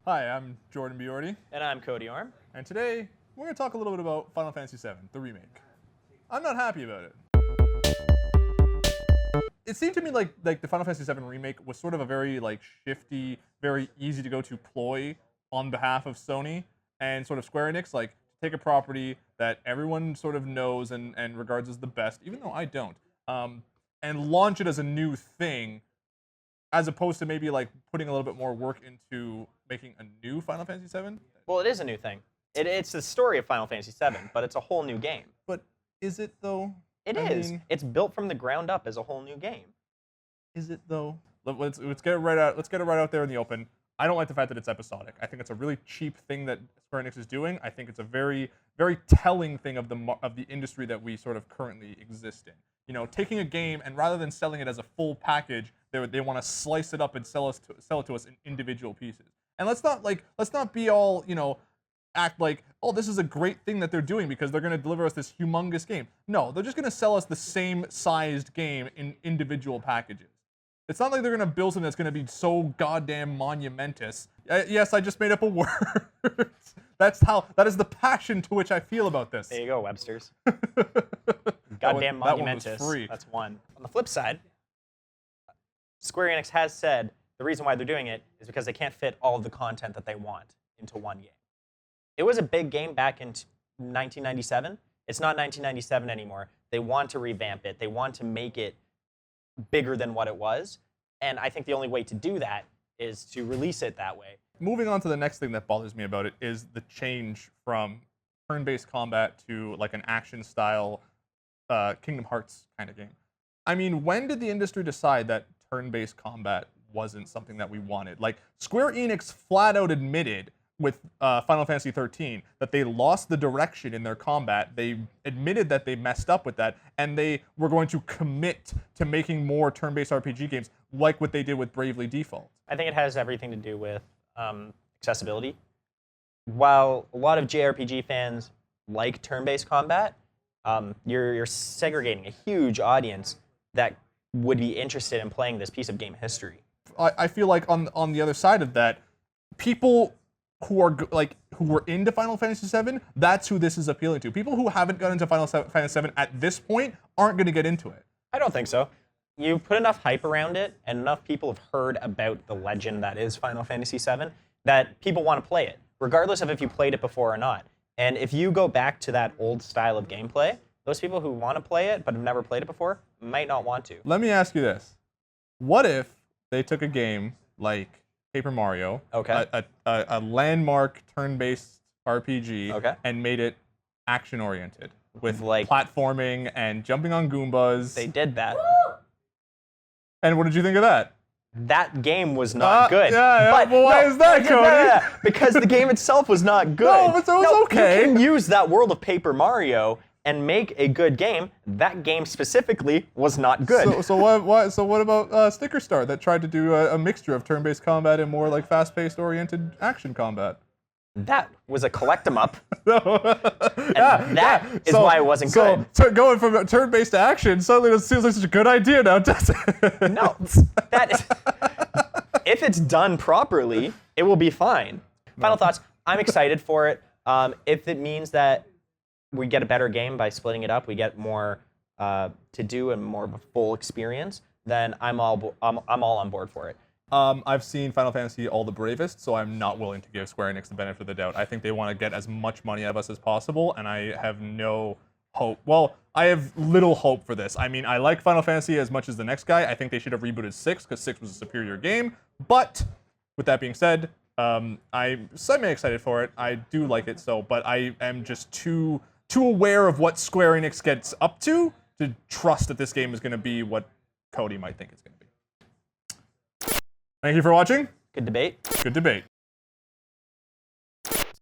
Hi, I'm Jordan Biordi. And I'm Cody Orm. And today, we're going to talk a little bit about Final Fantasy VII, the remake. I'm not happy about it. It seemed to me like the Final Fantasy VII remake was sort of a very shifty, very easy to go to ploy on behalf of Sony and sort of Square-Enix, take a property that everyone sort of knows and regards as the best, even though I don't, and launch it as a new thing, as opposed to maybe putting a little bit more work into making a new Final Fantasy VII. Well, it is a new thing. It's the story of Final Fantasy VII, but it's a whole new game. But is it though? It is. It's built from the ground up as a whole new game. Is it though? Let's get it right out. Let's get it right out there in the open. I don't like the fact that it's episodic. I think it's a really cheap thing that Square-Enix is doing. I think it's a very, very telling thing of the industry that we sort of currently exist in. You know, taking a game and rather than selling it as a full package, they want to slice it up and sell it to us in individual pieces. And let's not be all, act like, oh, this is a great thing that they're doing because they're going to deliver us this humongous game. No, they're just going to sell us the same sized game in individual packages. It's not like they're going to build something that's going to be so goddamn monumentous. Yes, I just made up a word. That is the passion to which I feel about this. There you go, Webster's. Goddamn monumentous. That one was free. That's one. On the flip side, Square Enix has said the reason why they're doing it is because they can't fit all of the content that they want into one game. It was a big game back in 1997. It's not 1997 anymore. They want to revamp it. They want to make it bigger than what it was. And I think the only way to do that is to release it that way. Moving on to the next thing that bothers me about it is the change from turn-based combat to an action-style Kingdom Hearts kind of game. I mean, when did the industry decide that turn-based combat wasn't something that we wanted? Square Enix flat out admitted with Final Fantasy XIII that they lost the direction in their combat. They admitted that they messed up with that, and they were going to commit to making more turn-based RPG games like what they did with Bravely Default. I think it has everything to do with accessibility. While a lot of JRPG fans like turn-based combat, you're segregating a huge audience that would be interested in playing this piece of game history. I feel like on the other side of that, people who were into Final Fantasy VII, that's who this is appealing to. People who haven't gotten into Final Fantasy VII at this point aren't going to get into it. I don't think so. You put enough hype around it, and enough people have heard about the legend that is Final Fantasy VII, that people want to play it, regardless of if you played it before or not. And if you go back to that old style of gameplay, those people who want to play it but have never played it before might not want to. Let me ask you this. What if they took a game like Paper Mario, okay, a landmark turn-based RPG, okay, and made it action-oriented with platforming and jumping on Goombas? They did that. And what did you think of that? That game was not good. Yeah, but well, why is that, Cody? Because the game itself was not good. No, but it was okay. You can use that world of Paper Mario and make a good game. That game specifically was not good. So what about Sticker Star that tried to do a mixture of turn-based combat and more fast-paced oriented action combat? That was a collect-em-up. That is why it wasn't good. So going from turn-based to action suddenly it seems like such a good idea now, does it? No, if it's done properly, it will be fine. Final thoughts. I'm excited for it. If it means that we get a better game by splitting it up, we get more to do and more of a full experience, then I'm all on board for it. I've seen Final Fantasy All the Bravest, so I'm not willing to give Square Enix the benefit of the doubt. I think they want to get as much money out of us as possible, and I have no hope. Well, I have little hope for this. I mean, I like Final Fantasy as much as the next guy. I think they should have rebooted 6, because 6 was a superior game. But, with that being said, I'm semi-excited for it. I do like it, but I am just too aware of what Square Enix gets up to trust that this game is going to be what Cody might think it's going to be. Thank you for watching. Good debate. Good debate.